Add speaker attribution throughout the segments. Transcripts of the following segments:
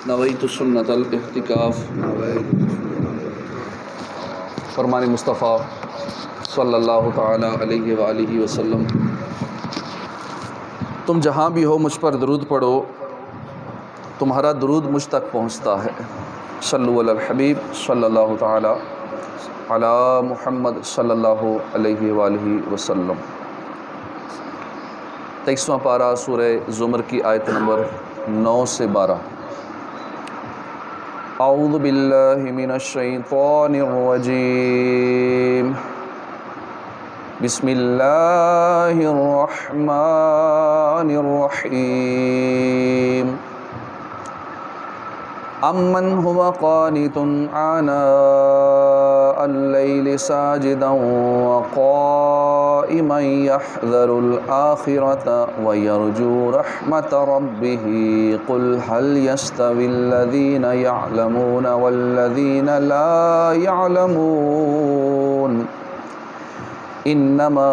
Speaker 1: نویت سنت الاحتکاف فرمان مصطفیٰ صلی اللہ تعالی علیہ وآلہ وسلم۔ تم جہاں بھی ہو مجھ پر درود پڑھو، تمہارا درود مجھ تک پہنچتا ہے۔ صلو علی الحبیب صلی اللہ تعالی علی محمد صلی اللہ علیہ وآلہ وسلم۔ 23واں پارہ سورہ زمر کی آیت نمبر 9 سے 12۔ اعوذ باللہ من الشیطان الرجیم، بسم اللہ الرحمن الرحیم۔ امن هو قانت آناء اللیل ساجدا وقائما يحذر الآخرة ويرجو رحمة ربه قل هل يستوي الذين يعلمون والذين لا يعلمون انما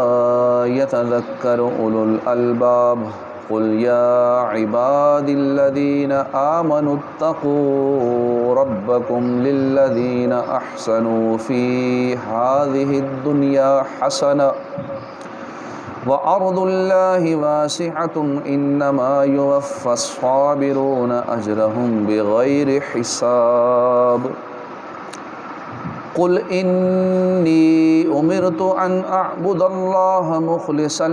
Speaker 1: يتذكر اولو الالباب قل يا عباد الذين آمنوا اتقوا ربكم للذين احسنوا في هذه الدنيا حسنة وأرض الله واسعة إنما يوفى الصابرون أجرهم بغير حساب قل إني أمرت أن أعبد الله مخلصا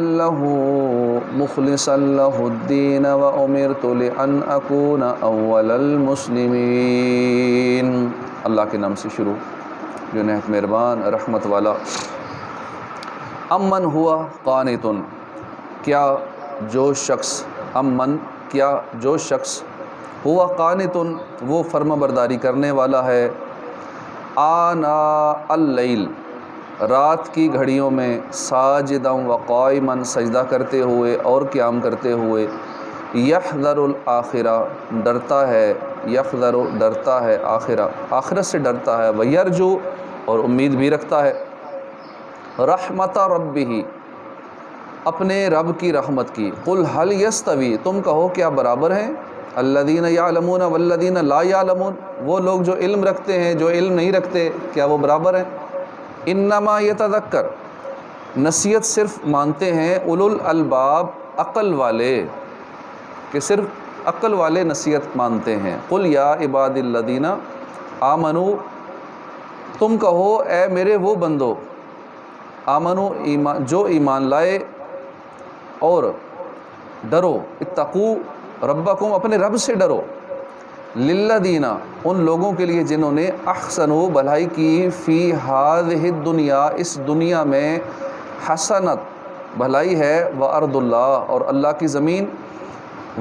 Speaker 1: له الدين وأمرت لأن أكون أول المسلمين۔ اللہ کے نام سے شروع جو نہایت مہربان رحمت والا۔ امن ہوا قانتن، کیا جو شخص ہوا قانتن وہ فرما برداری کرنے والا ہے، آناء اللیل رات کی گھڑیوں میں، ساجدا وقائما سجدہ کرتے ہوئے اور قیام کرتے ہوئے، یحذر الآخرہ ڈرتا ہے آخرت سے ڈرتا ہے، ویرجو اور امید بھی رکھتا ہے، رحمت ربہ اپنے رب کی رحمت کی۔ قل هل یستوی تم کہو کیا برابر ہیں، الذین یعلمون والذین لا یعلمون وہ لوگ جو علم رکھتے ہیں جو علم نہیں رکھتے، کیا وہ برابر ہیں؟ انما یتذکر نصیحت صرف مانتے ہیں اولو الالباب عقل والے، کہ صرف عقل والے نصیحت مانتے ہیں۔ قل یا عباد الذین آمنو تم کہو اے میرے وہ بندو، آمنو جو ایمان لائے، اور ڈرو، اتقو ربکم اپنے رب سے ڈرو، للذین ان لوگوں کے لیے جنہوں نے احسنوا بھلائی کی، فی ہذہ الدنیا اس دنیا میں، حسنت بھلائی ہے، وارض اللہ اور اللہ کی زمین،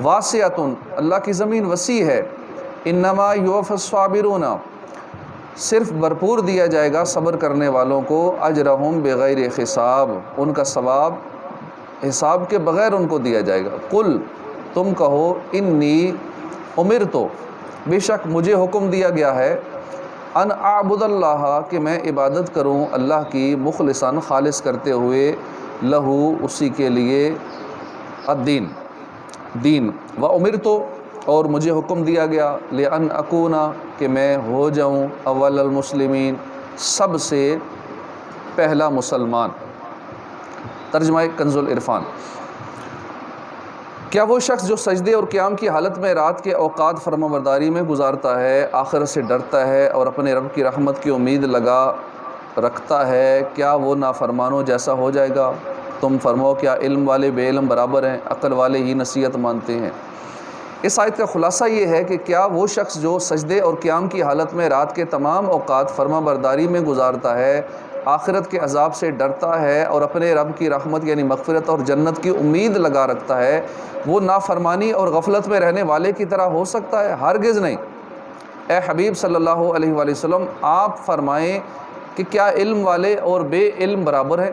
Speaker 1: واسعۃ اللہ کی زمین وسیع ہے، انما یوفی الصابرون صرف بھرپور دیا جائے گا صبر کرنے والوں کو، اجرہم بغیر حساب ان کا ثواب حساب کے بغیر ان کو دیا جائے گا۔ قل تم کہو انی امرتو بے شک مجھے حکم دیا گیا ہے، ان اعبد اللہ کہ میں عبادت کروں اللہ کی، مخلصاً خالص کرتے ہوئے، لہو اسی کے لیے، الدین دین، و امرتو اور مجھے حکم دیا گیا، لأن اکونا کہ میں ہو جاؤں، اول المسلمین سب سے پہلا مسلمان۔ ترجمہ کنز العرفان۔ کیا وہ شخص جو سجدے اور قیام کی حالت میں رات کے اوقات فرما برداری میں گزارتا ہے، آخرت سے ڈرتا ہے اور اپنے رب کی رحمت کی امید لگا رکھتا ہے، کیا وہ نافرمانوں جیسا ہو جائے گا؟ تم فرماؤ کیا علم والے بے علم برابر ہیں، عقل والے ہی نصیحت مانتے ہیں؟ اس آیت کا خلاصہ یہ ہے کہ کیا وہ شخص جو سجدے اور قیام کی حالت میں رات کے تمام اوقات فرما برداری میں گزارتا ہے، آخرت کے عذاب سے ڈرتا ہے اور اپنے رب کی رحمت یعنی مغفرت اور جنت کی امید لگا رکھتا ہے، وہ نافرمانی اور غفلت میں رہنے والے کی طرح ہو سکتا ہے؟ ہرگز نہیں۔ اے حبیب صلی اللہ علیہ وآلہ وسلم آپ فرمائیں کہ کیا علم والے اور بے علم برابر ہیں؟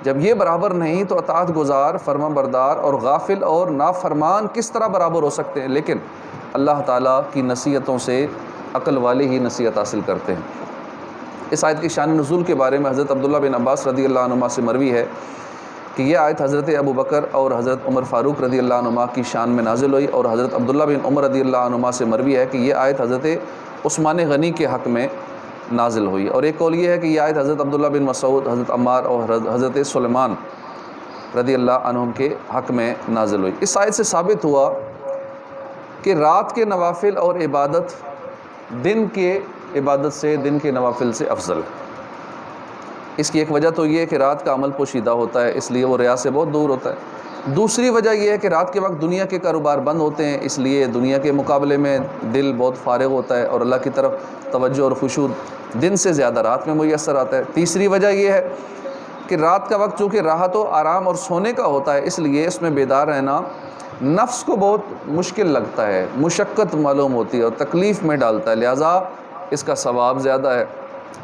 Speaker 1: جب یہ برابر نہیں تو اطاعت گزار، فرما بردار اور غافل اور نافرمان کس طرح برابر ہو سکتے ہیں؟ لیکن اللہ تعالیٰ کی نصیحتوں سے عقل والے ہی نصیحت حاصل کرتے ہیں۔ اس آیت کی شان نزول کے بارے میں حضرت عبداللہ بن عباس رضی اللہ عنہما سے مروی ہے کہ یہ آیت حضرت ابو بکر اور حضرت عمر فاروق رضی اللہ عنہما کی شان میں نازل ہوئی، اور حضرت عبداللہ بن عمر رضی اللہ عنہما سے مروی ہے کہ یہ آیت حضرت عثمان غنی کے حق میں نازل ہوئی، اور ایک قول یہ ہے کہ یہ آیت حضرت عبداللہ بن مسعود، حضرت عمار اور حضرت سلیمان رضی اللہ عنہم کے حق میں نازل ہوئی۔ اس آیت سے ثابت ہوا کہ رات کے نوافل اور عبادت دن کے عبادت سے، دن کے نوافل سے افضل ہے۔ اس کی ایک وجہ تو یہ ہے کہ رات کا عمل پوشیدہ ہوتا ہے، اس لیے وہ ریا سے بہت دور ہوتا ہے۔ دوسری وجہ یہ ہے کہ رات کے وقت دنیا کے کاروبار بند ہوتے ہیں، اس لیے دنیا کے مقابلے میں دل بہت فارغ ہوتا ہے اور اللہ کی طرف توجہ اور خشوع دن سے زیادہ رات میں میسر آتا ہے۔ تیسری وجہ یہ ہے کہ رات کا وقت چونکہ راحت و آرام اور سونے کا ہوتا ہے، اس لیے اس میں بیدار رہنا نفس کو بہت مشکل لگتا ہے، مشقت معلوم ہوتی ہے اور تکلیف میں ڈالتا ہے، لہٰذا اس کا ثواب زیادہ ہے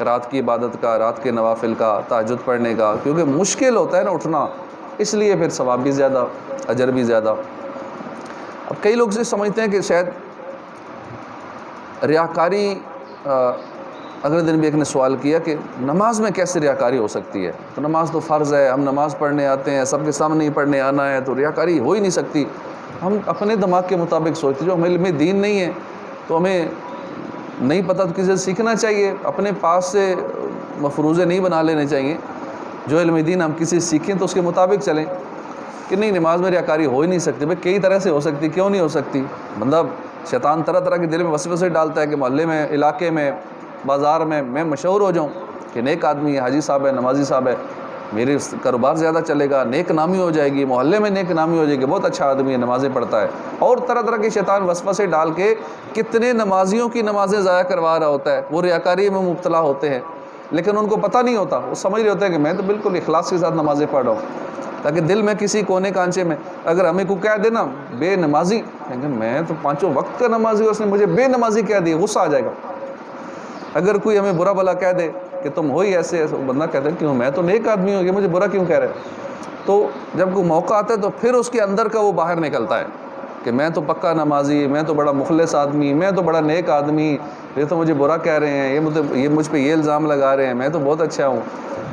Speaker 1: رات کی عبادت کا، رات کے نوافل کا، تہجد پڑھنے کا، کیونکہ مشکل ہوتا ہے نا اٹھنا، اس لیے پھر ثواب بھی زیادہ، اجر بھی زیادہ۔ اب کئی لوگ سے سمجھتے ہیں کہ شاید ریاکاری، اگلے دن بھی ایک نے سوال کیا کہ نماز میں کیسے ریاکاری ہو سکتی ہے، تو نماز تو فرض ہے، ہم نماز پڑھنے آتے ہیں، سب کے سامنے ہی پڑھنے آنا ہے، تو ریاکاری ہو ہی نہیں سکتی۔ ہم اپنے دماغ کے مطابق سوچتے، جو ہمیں علم دین نہیں ہے تو ہمیں نہیں پتہ، تو کسی سے سیکھنا چاہیے، اپنے پاس سے مفروضے نہیں بنا لینے چاہیے۔ جو علم دین ہم کسی سے سیکھیں تو اس کے مطابق چلیں کہ نہیں نماز میں ریاکاری ہو ہی نہیں سکتی۔ بھئی کئی طرح سے ہو سکتی، کیوں نہیں ہو سکتی؟ مطلب شیطان طرح طرح کے دل میں وسوسے ڈالتا ہے کہ محلے میں، علاقے میں، بازار میں مشہور ہو جاؤں کہ نیک آدمی ہے، حاجی صاحب ہے، نمازی صاحب ہے، میرے کاروبار زیادہ چلے گا، نیک نامی ہو جائے گی، محلے میں نیک نامی ہو جائے گی، بہت اچھا آدمی ہے، نمازیں پڑھتا ہے، اور طرح طرح کے شیطان وسوسے ڈال کے کتنے نمازیوں کی نمازیں ضائع کروا رہا ہوتا ہے۔ وہ ریاکاری میں مبتلا ہوتے ہیں لیکن ان کو پتہ نہیں ہوتا، وہ سمجھ رہے ہوتے ہیں کہ میں تو بالکل اخلاص کے ساتھ نمازیں پڑھ رہا ہوں، تاکہ دل میں کسی کونے کانچے میں اگر ہمیں کو کہہ دینا بے نمازی، میں تو پانچوں وقت کا نمازی ہوں، اس نے مجھے بے نمازی کہہ دی، غصہ آ جائے گا۔ اگر کوئی ہمیں برا بھلا کہہ دے کہ تم ہو ہی ایسے، بندہ کہتا ہے کیوں، میں تو نیک آدمی ہوں، یہ مجھے برا کیوں کہہ رہے ہیں؟ تو جب کوئی موقع آتا ہے تو پھر اس کے اندر کا وہ باہر نکلتا ہے کہ میں تو پکا نمازی، میں تو بڑا مخلص آدمی، میں تو بڑا نیک آدمی، یہ تو مجھے برا کہہ رہے ہیں، یہ مجھ پہ یہ الزام لگا رہے ہیں، میں تو بہت اچھا ہوں۔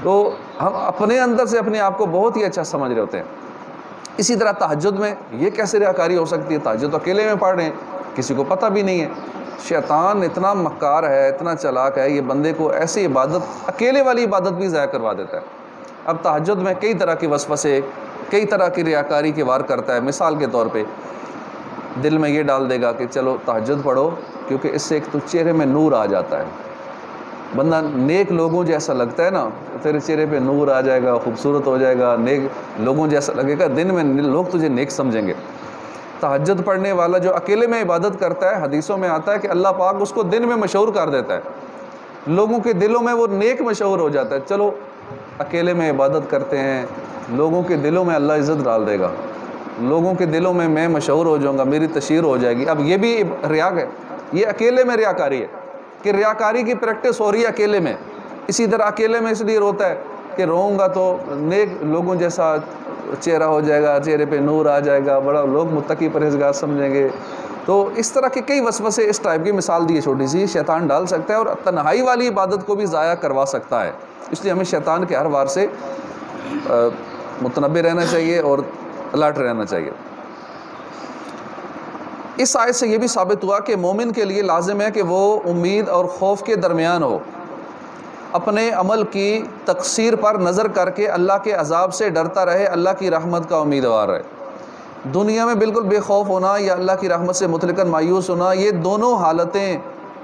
Speaker 1: تو ہم اپنے اندر سے اپنے آپ کو بہت ہی اچھا سمجھ رہے ہوتے ہیں۔ اسی طرح تہجد میں یہ کیسے ریاکاری ہو سکتی ہے؟ تہجد تو اکیلے میں پڑھ رہے ہیں، کسی کو پتہ بھی نہیں ہے۔ شیطان اتنا مکار ہے، اتنا چلاک ہے، یہ بندے کو ایسی عبادت، اکیلے والی عبادت بھی ضائع کروا دیتا ہے۔ اب تہجد میں کئی طرح کے وسوسے، کئی طرح کی ریاکاری کے وار کرتا ہے۔ مثال کے طور پہ دل میں یہ ڈال دے گا کہ چلو تہجد پڑھو، کیونکہ اس سے ایک تو چہرے میں نور آ جاتا ہے، بندہ نیک لوگوں جیسا لگتا ہے نا، تیرے چہرے پہ نور آ جائے گا، خوبصورت ہو جائے گا، نیک لوگوں جیسا لگے گا، دن میں لوگ تجھے نیک سمجھیں گے۔ تہجد پڑھنے والا جو اکیلے میں عبادت کرتا ہے، حدیثوں میں آتا ہے کہ اللہ پاک اس کو دن میں مشہور کر دیتا ہے، لوگوں کے دلوں میں وہ نیک مشہور ہو جاتا ہے۔ چلو اکیلے میں عبادت کرتے ہیں، لوگوں کے دلوں میں اللہ عزت ڈال دے گا، لوگوں کے دلوں میں مشہور ہو جاؤں گا، میری تشہیر ہو جائے گی۔ اب یہ بھی ریا ہے، یہ اکیلے میں ریاکاری ہے کہ ریاکاری کی پریکٹس ہو رہی ہے اکیلے میں۔ اسی طرح اکیلے میں اس لیے روتا ہے کہ روؤں گا تو نیک لوگوں جیسا چہرہ ہو جائے گا، چہرے پہ نور آ جائے گا، بڑا لوگ متقی پرہیزگار سمجھیں گے۔ تو اس طرح کے کئی وسوسے، اس ٹائپ کی مثال دی ہے چھوٹی سی، شیطان ڈال سکتا ہے اور تنہائی والی عبادت کو بھی ضائع کروا سکتا ہے۔ اس لیے ہمیں شیطان کے ہر وار سے متنبہ رہنا چاہیے اور الرٹ رہنا چاہیے۔ اس آیت سے یہ بھی ثابت ہوا کہ مومن کے لیے لازم ہے کہ وہ امید اور خوف کے درمیان ہو، اپنے عمل کی تقصیر پر نظر کر کے اللہ کے عذاب سے ڈرتا رہے، اللہ کی رحمت کا امیدوار رہے۔ دنیا میں بالکل بے خوف ہونا یا اللہ کی رحمت سے مطلقاً مایوس ہونا، یہ دونوں حالتیں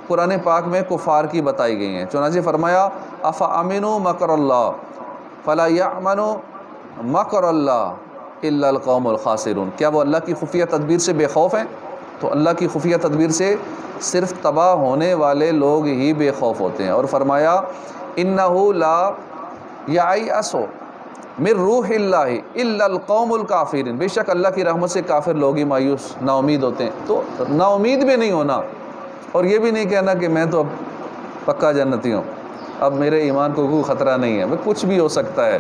Speaker 1: قرآن پاک میں کفار کی بتائی گئی ہیں۔ چنانچہ فرمایا افامنوا مکر اللہ فلا یامن مکر اللہ الا القوم الخاسرون، کیا وہ اللہ کی خفیہ تدبیر سے بے خوف ہیں؟ تو اللہ کی خفیہ تدبیر سے صرف تباہ ہونے والے لوگ ہی بے خوف ہوتے ہیں۔ اور فرمایا انہ لا یئس من روح اللہ الا القوم الکافرین، بے شک اللہ کی رحمت سے کافر لوگ ہی مایوس، نا امید ہوتے ہیں۔ تو نا امید بھی نہیں ہونا اور یہ بھی نہیں کہنا کہ میں تو اب پکا جنتی ہوں، اب میرے ایمان کو کوئی خطرہ نہیں ہے، کچھ بھی ہو سکتا ہے،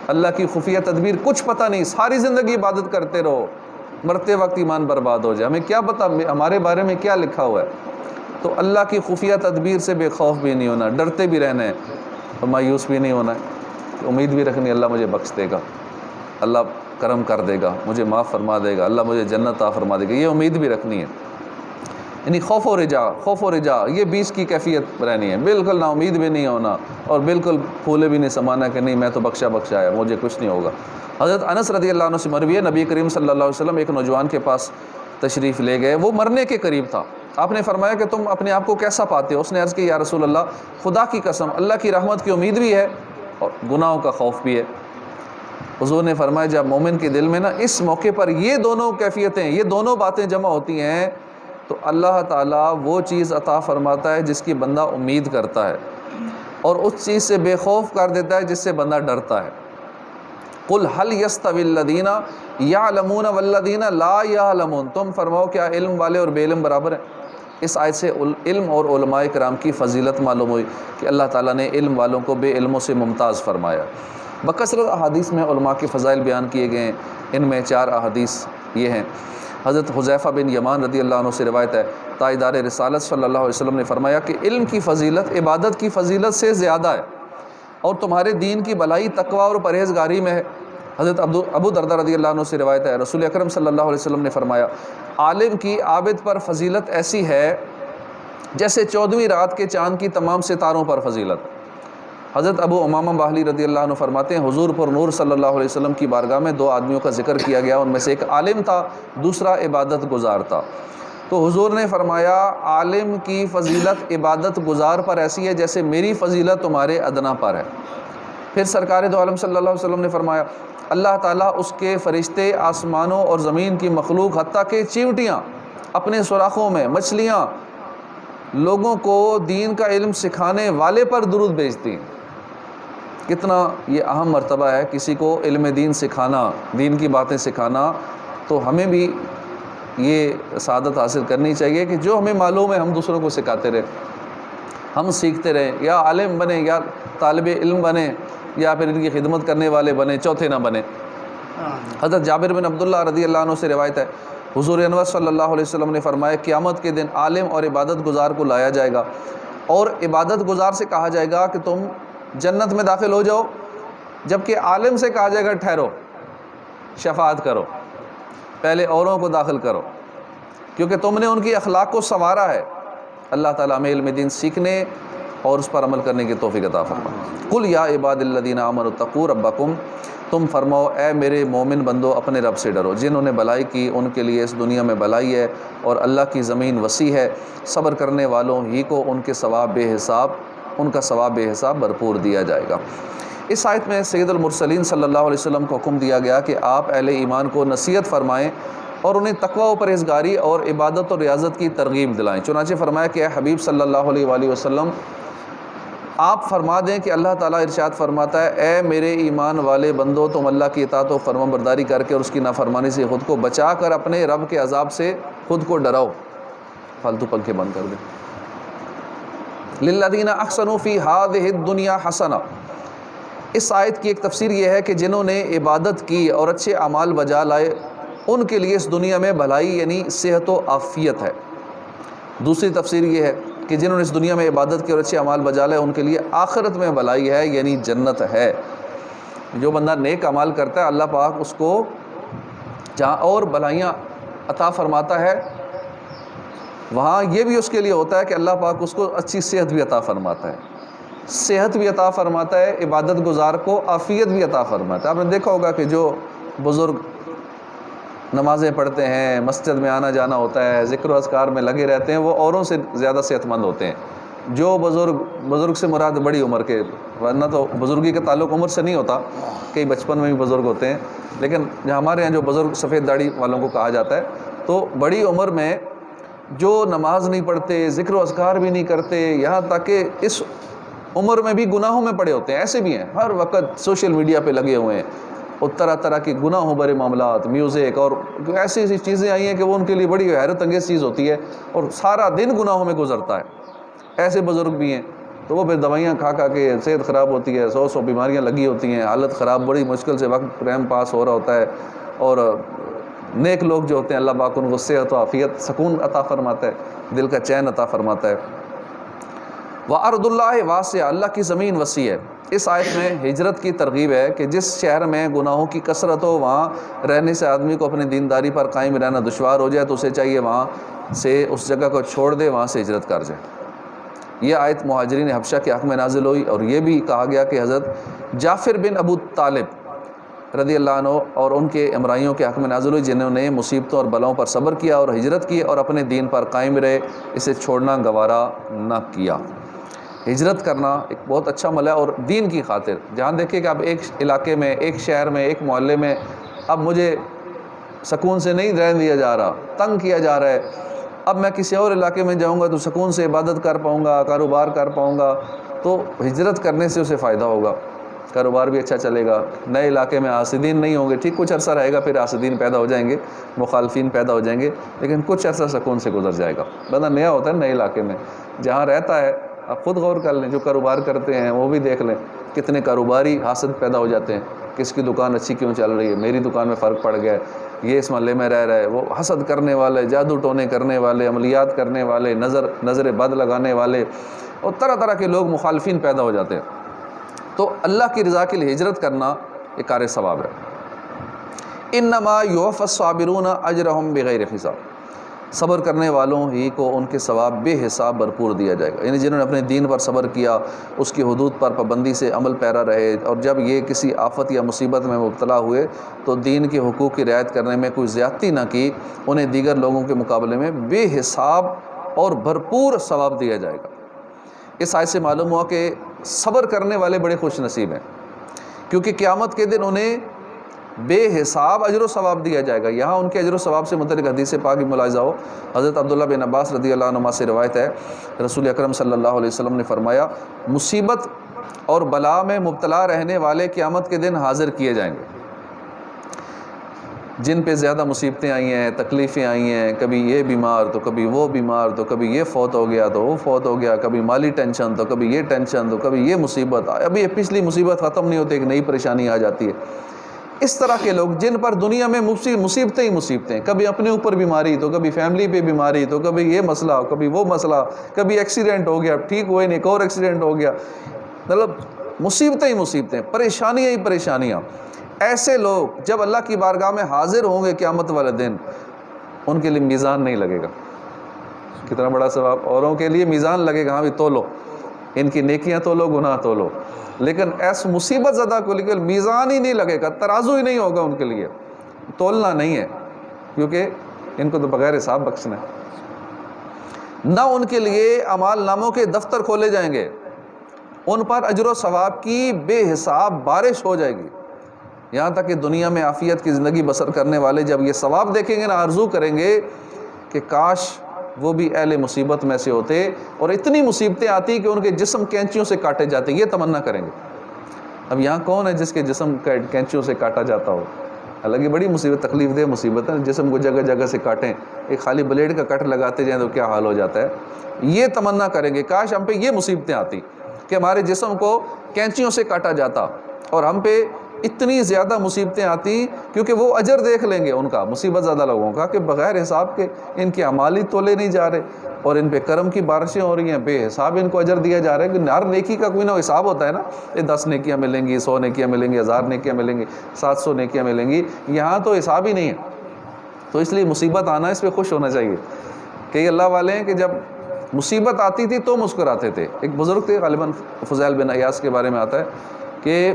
Speaker 1: اللہ کی خفیہ تدبیر کچھ پتہ نہیں، ساری زندگی عبادت کرتے رہو، مرتے وقت ایمان برباد ہو جائے، ہمیں کیا پتہ ہمارے بارے میں کیا لکھا ہوا ہے۔ تو اللہ کی خفیہ تدبیر سے بے خوف بھی نہیں ہونا، ڈرتے بھی رہنا ہے اور مایوس بھی نہیں ہونا ہے، امید بھی رکھنی اللہ مجھے بخش دے گا۔ اللہ کرم کر دے گا، مجھے معاف فرما دے گا، اللہ مجھے جنت عطا فرما دے گا، یہ امید بھی رکھنی ہے۔ یعنی خوف و رجا یہ بیچ کی کیفیت رہنی ہے، بالکل نا امید بھی نہیں ہونا اور بالکل پھولے بھی نہیں سمانا کہ نہیں میں تو بخشا ہے، مجھے کچھ نہیں ہوگا۔ حضرت انس رضی اللہ عنہ سے مروی ہے، نبی کریم صلی اللہ علیہ وسلم ایک نوجوان کے پاس تشریف لے گئے، وہ مرنے کے قریب تھا۔ آپ نے فرمایا کہ تم اپنے آپ کو کیسا پاتے ہو؟ اس نے عرض کی یا رسول اللہ خدا کی قسم اللہ کی رحمت کی امید بھی ہے اور گناہوں کا خوف بھی ہے۔ حضور نے فرمایا جب مومن کے دل میں نا اس موقع پر یہ دونوں کیفیتیں، یہ دونوں باتیں جمع ہوتی ہیں تو اللہ تعالیٰ وہ چیز عطا فرماتا ہے جس کی بندہ امید کرتا ہے، اور اس چیز سے بے خوف کر دیتا ہے جس سے بندہ ڈرتا ہے۔ قل هل يستوي الذين يعلمون والذين لا يعلمون، تم فرماؤ کیا علم والے اور بے علم برابر ہیں؟ اس آیت سے علم اور علماء کرام کی فضیلت معلوم ہوئی کہ اللہ تعالیٰ نے علم والوں کو بے علموں سے ممتاز فرمایا۔ بکثرت احادیث میں علماء کے فضائل بیان کیے گئے ہیں، ان میں 4 احادیث یہ ہیں۔ حضرت حذیفہ بن یمان رضی اللہ عنہ سے روایت ہے، تاجدار رسالت صلی اللہ علیہ وسلم نے فرمایا کہ علم کی فضیلت عبادت کی فضیلت سے زیادہ ہے، اور تمہارے دین کی بھلائی تقوی اور پرہیزگاری میں ہے۔ حضرت ابو دردہ رضی اللہ عنہ سے روایت ہے، رسول اکرم صلی اللہ علیہ وسلم نے فرمایا عالم کی عابد پر فضیلت ایسی ہے جیسے 14ویں رات کے چاند کی تمام ستاروں پر فضیلت۔ حضرت ابو امامہ باہلی رضی اللہ عنہ فرماتے ہیں حضور پر نور صلی اللہ علیہ وسلم کی بارگاہ میں 2 آدمیوں کا ذکر کیا گیا، ان میں سے ایک عالم تھا، دوسرا عبادت گزار تھا۔ تو حضور نے فرمایا عالم کی فضیلت عبادت گزار پر ایسی ہے جیسے میری فضیلت تمہارے ادنا پر ہے۔ پھر سرکار دو عالم صلی اللہ علیہ وسلم نے فرمایا اللہ تعالیٰ اس کے فرشتے آسمانوں اور زمین کی مخلوق حتیٰ کہ چیونٹیاں اپنے سوراخوں میں، مچھلیاں لوگوں کو دین کا علم سکھانے والے پر درود بھیجتی ہیں۔ کتنا یہ اہم مرتبہ ہے کسی کو علم دین سکھانا، دین کی باتیں سکھانا، تو ہمیں بھی یہ سعادت حاصل کرنی چاہیے کہ جو ہمیں معلوم ہے ہم دوسروں کو سکھاتے رہیں، ہم سیکھتے رہیں، یا عالم بنیں یا طالب علم بنیں یا پھر ان کی خدمت کرنے والے بنیں، چوتھے نہ بنیں۔ حضرت جابر بن عبداللہ رضی اللہ عنہ سے روایت ہے حضور انور صلی اللہ علیہ وسلم نے فرمایا قیامت کے دن عالم اور عبادت گزار کو لایا جائے گا، اور عبادت گزار سے کہا جائے گا کہ تم جنت میں داخل ہو جاؤ، جبکہ عالم سے کہا جائے گا ٹھہرو، شفاعت کرو، پہلے اوروں کو داخل کرو، کیونکہ تم نے ان کی اخلاق کو سنوارا ہے۔ اللہ تعالیٰ ہمیں علم دین سیکھنے اور اس پر عمل کرنے کی توفیق عطا فرمائے۔ قل یا عباد الذین آمنوا اتقوا ربکم، تم فرماؤ اے میرے مومن بندو اپنے رب سے ڈرو، جنہوں نے بھلائی کی ان کے لیے اس دنیا میں بھلائی ہے اور اللہ کی زمین وسیع ہے، صبر کرنے والوں ہی کو ان کا ثواب بے حساب بھرپور دیا جائے گا۔ اس آیت میں سید المرسلین صلی اللہ علیہ وسلم کو حکم دیا گیا کہ آپ اہل ایمان کو نصیحت فرمائیں اور انہیں تقوی و پرہیزگاری اور عبادت و ریاضت کی ترغیب دلائیں۔ چنانچہ فرمایا کہ اے حبیب صلی اللہ علیہ وآلہ وسلم آپ فرما دیں کہ اللہ تعالیٰ ارشاد فرماتا ہے اے میرے ایمان والے بندو تم اللہ کی اطاعت و فرما برداری کر کے اور اس کی نافرمانی سے خود کو بچا کر اپنے رب کے عذاب سے خود کو ڈراؤ۔ فالتو پنکھے بند کر دیں۔ للذین احسنوا فی ہذہ الدنیا حسنہ، اس آیت کی ایک تفسیر یہ ہے کہ جنہوں نے عبادت کی اور اچھے اعمال بجا لائے ان کے لیے اس دنیا میں بھلائی یعنی صحت و عافیت ہے۔ دوسری تفسیر یہ ہے کہ جنہوں نے اس دنیا میں عبادت کی اور اچھے اعمال بجا لائے ان کے لیے آخرت میں بھلائی ہے یعنی جنت ہے۔ جو بندہ نیک اعمال کرتا ہے اللہ پاک اس کو جہاں اور بھلائیاں عطا فرماتا ہے وہاں یہ بھی اس کے لیے ہوتا ہے کہ اللہ پاک اس کو اچھی صحت بھی عطا فرماتا ہے، صحت بھی عطا فرماتا ہے، عبادت گزار کو عافیت بھی عطا فرماتا ہے۔ آپ نے دیکھا ہوگا کہ جو بزرگ نمازیں پڑھتے ہیں، مسجد میں آنا جانا ہوتا ہے، ذکر و اذکار میں لگے رہتے ہیں، وہ اوروں سے زیادہ صحت مند ہوتے ہیں۔ جو بزرگ سے مراد بڑی عمر کے، ورنہ تو بزرگی کا تعلق عمر سے نہیں ہوتا، کئی بچپن میں بھی بزرگ ہوتے ہیں، لیکن ہمارے یہاں جو بزرگ سفید داڑھی والوں کو کہا جاتا ہے، تو بڑی عمر میں جو نماز نہیں پڑھتے، ذکر و اذکار بھی نہیں کرتے، یہاں تک کہ اس عمر میں بھی گناہوں میں پڑے ہوتے ہیں، ایسے بھی ہیں، ہر وقت سوشل میڈیا پہ لگے ہوئے ہیں اور طرح طرح کے گناہوں بھرے معاملات، میوزک اور ایسی ایسی چیزیں آئی ہیں کہ وہ ان کے لیے بڑی حیرت انگیز چیز ہوتی ہے اور سارا دن گناہوں میں گزرتا ہے۔ ایسے بزرگ بھی ہیں تو وہ پھر دوائیاں کھا کے صحت خراب ہوتی ہے، 100 بیماریاں لگی ہوتی ہیں، حالت خراب، بڑی مشکل سے وقت ٹائم پاس ہو رہا ہوتا ہے، اور نیک لوگ جو ہوتے ہیں اللہ پاک ان کو صحت و عافیت، سکون عطا فرماتا ہے، دل کا چین عطا فرماتا ہے۔ وَأَرْضُ اللَّهِ وَاسِعَةٌ، اللہ کی زمین وسیع ہے۔ اس آیت میں ہجرت کی ترغیب ہے کہ جس شہر میں گناہوں کی کثرت ہو وہاں رہنے سے آدمی کو اپنی دینداری پر قائم رہنا دشوار ہو جائے تو اسے چاہیے وہاں سے اس جگہ کو چھوڑ دے، وہاں سے ہجرت کر جائے۔ یہ آیت مہاجرین حبشہ کے حق میں نازل ہوئی، اور یہ بھی کہا گیا کہ حضرت جعفر بن ابو طالب رضی اللہ عنہ اور ان کے امرائیوں کے حق میں نازل ہوئی، جنہوں نے مصیبتوں اور بلاؤں پر صبر کیا اور ہجرت کی اور اپنے دین پر قائم رہے، اسے چھوڑنا گوارا نہ کیا۔ ہجرت کرنا ایک بہت اچھا عمل ہے، اور دین کی خاطر۔ جہاں دیکھیں کہ اب ایک علاقے میں، ایک شہر میں، ایک محلے میں اب مجھے سکون سے نہیں رہنے دیا جا رہا، تنگ کیا جا رہا ہے، اب میں کسی اور علاقے میں جاؤں گا تو سکون سے عبادت کر پاؤں گا، کاروبار کر پاؤں گا، تو ہجرت کرنے سے اسے فائدہ ہوگا، کاروبار بھی اچھا چلے گا، نئے علاقے میں حاسدین نہیں ہوں گے۔ ٹھیک کچھ عرصہ رہے گا، پھر حاسدین پیدا ہو جائیں گے، مخالفین پیدا ہو جائیں گے، لیکن کچھ عرصہ سکون سے گزر جائے گا۔ بندہ نیا ہوتا ہے نئے علاقے میں، جہاں رہتا ہے، آپ خود غور کر لیں، جو کاروبار کرتے ہیں وہ بھی دیکھ لیں، کتنے کاروباری حاسد پیدا ہو جاتے ہیں، کس کی دکان اچھی کیوں چل رہی ہے، میری دکان میں فرق پڑ گیا ہے، یہ اس محلے میں رہ رہا ہے، وہ حسد کرنے والے، جادو ٹونے کرنے والے، عملیات کرنے والے، نظر بد لگانے والے، اور طرح طرح کے لوگ مخالفین پیدا ہو جاتے ہیں۔ تو اللہ کی رضا کے لیے ہجرت کرنا ایک کار ثواب ہے۔ انما یوفی الصابرون اجرہم بغیر حساب، صبر کرنے والوں ہی کو ان کے ثواب بے حساب بھرپور دیا جائے گا، یعنی جنہوں نے اپنے دین پر صبر کیا، اس کی حدود پر پابندی سے عمل پیرا رہے، اور جب یہ کسی آفت یا مصیبت میں مبتلا ہوئے تو دین کے حقوق کی رعایت کرنے میں کوئی زیادتی نہ کی، انہیں دیگر لوگوں کے مقابلے میں بے حساب اور بھرپور ثواب دیا جائے گا۔ اس آیت سے معلوم ہوا کہ صبر کرنے والے بڑے خوش نصیب ہیں، کیونکہ قیامت کے دن انہیں بے حساب اجر و ثواب دیا جائے گا۔ یہاں ان کے اجر و ثواب سے متعلق حدیث پاک ملاحظہ ہو، حضرت عبداللہ بن عباس رضی اللہ عنہما سے روایت ہے، رسول اکرم صلی اللہ علیہ وسلم نے فرمایا، مصیبت اور بلا میں مبتلا رہنے والے قیامت کے دن حاضر کیے جائیں گے۔ جن پہ زیادہ مصیبتیں آئی ہیں، تکلیفیں آئی ہیں، کبھی یہ بیمار تو کبھی وہ بیمار، تو کبھی یہ فوت ہو گیا تو وہ فوت ہو گیا، کبھی مالی ٹینشن تو کبھی یہ ٹینشن تو کبھی یہ مصیبت، ابھی یہ پچھلی مصیبت ختم نہیں ہوتی، ایک نئی پریشانی آ جاتی ہے۔ اس طرح کے لوگ جن پر دنیا میں مصیبتیں ہی مصیبتیں، کبھی اپنے اوپر بیماری تو کبھی فیملی پہ بیماری تو کبھی یہ مسئلہ کبھی وہ مسئلہ، کبھی ایکسیڈنٹ ہو گیا ٹھیک ہوئے نہیں، ایک اور ایکسیڈنٹ ہو گیا، مطلب مصیبتیں ہی مصیبتیں، پریشانیاں ہی پریشانیاں۔ ایسے لوگ جب اللہ کی بارگاہ میں حاضر ہوں گے قیامت والے دن، ان کے لیے میزان نہیں لگے گا۔ کتنا بڑا ثواب، اوروں کے لیے میزان لگے گا، ہاں بھی تولو، ان کی نیکیاں تولو، گناہ تولو، لیکن ایس مصیبت زدہ کو لیے میزان ہی نہیں لگے گا، ترازو ہی نہیں ہوگا ان کے لیے، تولنا نہیں ہے، کیونکہ ان کو تو بغیر حساب بخشنا ہے۔ نہ ان کے لیے اعمال ناموں کے دفتر کھولے جائیں گے، ان پر اجر و ثواب کی بے حساب بارش ہو جائے گی، یہاں تک کہ دنیا میں عافیت کی زندگی بسر کرنے والے جب یہ ثواب دیکھیں گے نا، آرزو کریں گے کہ کاش وہ بھی اہل مصیبت میں سے ہوتے، اور اتنی مصیبتیں آتی کہ ان کے جسم کینچیوں سے کاٹے جاتے، یہ تمنا کریں گے۔ اب یہاں کون ہے جس کے جسم کینچیوں سے کاٹا جاتا ہو؟ حالانکہ بڑی مصیبت، تکلیف دہ مصیبت ہے، جسم کو جگہ جگہ سے کاٹیں، ایک خالی بلیڈ کا کٹ لگاتے جائیں تو کیا حال ہو جاتا ہے۔ یہ تمنا کریں گے کاش ہم پہ یہ مصیبتیں آتی کہ ہمارے جسم کو کینچیوں سے کاٹا جاتا، اور ہم پہ اتنی زیادہ مصیبتیں آتی، کیونکہ وہ اجر دیکھ لیں گے ان کا، مصیبت زیادہ لوگوں کا، کہ بغیر حساب کے ان کے اعمال ہی تولے نہیں جا رہے، اور ان پہ کرم کی بارشیں ہو رہی ہیں، بے حساب ان کو اجر دیا جا رہا ہے، کہ ہر نیکی کا کوئی نہ حساب ہوتا ہے نا، یہ 10 نیکیاں ملیں گی، 100 نیکیاں ملیں گی، 1000 نیکیاں ملیں گی، 700 نیکیاں ملیں گی، یہاں تو حساب ہی نہیں ہے۔ تو اس لیے مصیبت آنا اس پہ خوش ہونا چاہیے، کہ یہ اللہ والے ہیں کہ جب مصیبت آتی تھی تو مسکراتے تھے۔ ایک بزرگ تھے، غالباً فضیل بن عیاض کے بارے میں آتا ہے کہ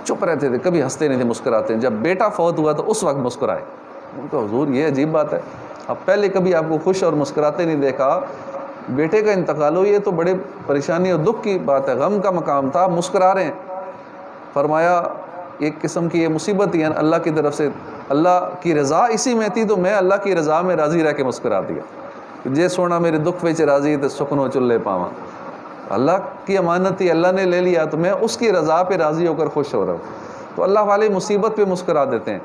Speaker 1: چپ رہتے تھے، کبھی ہنستے نہیں تھے، مسکراتے ہیں، جب بیٹا فوت ہوا تو اس وقت مسکرائے۔ ان کو حضور یہ عجیب بات ہے، اب پہلے کبھی آپ کو خوش اور مسکراتے نہیں دیکھا، بیٹے کا انتقال ہو، یہ تو بڑے پریشانی اور دکھ کی بات ہے، غم کا مقام تھا، مسکرا رہے ہیں۔ فرمایا ایک قسم کی یہ مصیبت ہی ہے اللہ کی طرف سے، اللہ کی رضا اسی میں تھی تو میں اللہ کی رضا میں راضی رہ کے مسکرا دیا، جے سونا میرے دکھ وچ راضی تے سکھنو چلے پاواں۔ اللہ کی امانت تھی، اللہ نے لے لیا تو میں اس کی رضا پہ راضی ہو کر خوش ہو رہا ہوں۔ تو اللہ والے مصیبت پہ مسکرا دیتے ہیں،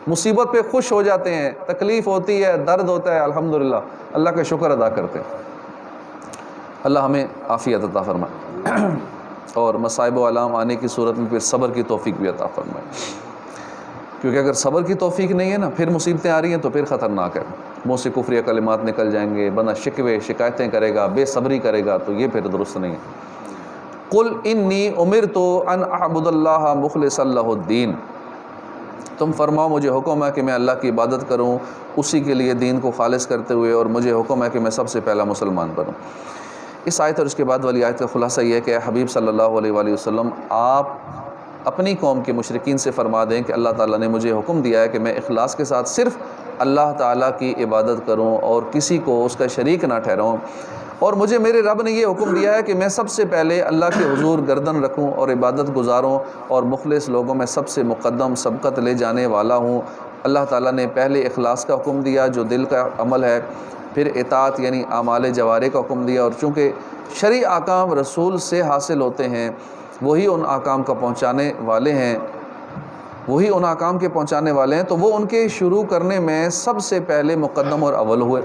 Speaker 1: مصیبت پہ خوش ہو جاتے ہیں، تکلیف ہوتی ہے، درد ہوتا ہے، الحمدللہ اللہ کا شکر ادا کرتے ہیں۔ اللہ ہمیں عافیت عطا فرمائے اور مصائب و علام آنے کی صورت میں پھر صبر کی توفیق بھی عطا فرمائے۔ کیونکہ اگر صبر کی توفیق نہیں ہے نا، پھر مصیبتیں آ رہی ہیں تو پھر خطرناک ہے، منہ سے کفریہ کلمات نکل جائیں گے، بندہ شکوے شکایتیں کرے گا، بے صبری کرے گا، تو یہ پھر درست نہیں ہے۔ قل انی امرت ان اعبد اللہ مخلصا لہ الدین، تم فرماؤ مجھے حکم ہے کہ میں اللہ کی عبادت کروں اسی کے لیے دین کو خالص کرتے ہوئے، اور مجھے حکم ہے کہ میں سب سے پہلا مسلمان بنوں۔ اس آیت اور اس کے بعد والی آیت کا خلاصہ یہ ہے کہ حبیب صلی اللہ علیہ وآلہ وسلم آپ اپنی قوم کے مشرکین سے فرما دیں کہ اللہ تعالیٰ نے مجھے حکم دیا ہے کہ میں اخلاص کے ساتھ صرف اللہ تعالیٰ کی عبادت کروں اور کسی کو اس کا شریک نہ ٹھہراؤں، اور مجھے میرے رب نے یہ حکم دیا ہے کہ میں سب سے پہلے اللہ کے حضور گردن رکھوں اور عبادت گزاروں، اور مخلص لوگوں میں سب سے مقدم سبقت لے جانے والا ہوں۔ اللہ تعالیٰ نے پہلے اخلاص کا حکم دیا جو دل کا عمل ہے، پھر اطاعت یعنی اعمال جوارح کا حکم دیا، اور چونکہ شرعی احکام رسول سے حاصل ہوتے ہیں، وہی ان احکام کا پہنچانے والے ہیں، تو وہ ان کے شروع کرنے میں سب سے پہلے مقدم اور اول ہوئے۔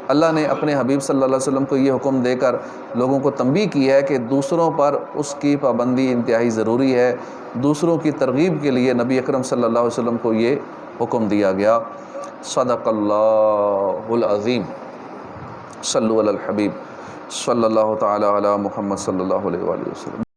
Speaker 1: اللہ نے اپنے حبیب صلی اللہ علیہ وسلم کو یہ حکم دے کر لوگوں کو تنبیہ کی ہے کہ دوسروں پر اس کی پابندی انتہائی ضروری ہے۔ دوسروں کی ترغیب کے لیے نبی اکرم صلی اللہ علیہ وسلم کو یہ حکم دیا گیا۔ صدق اللہ العظیم۔ صلو علی الحبیب صلی اللہ تعالی علی محمد صلی اللہ علیہ وآلہ وسلم۔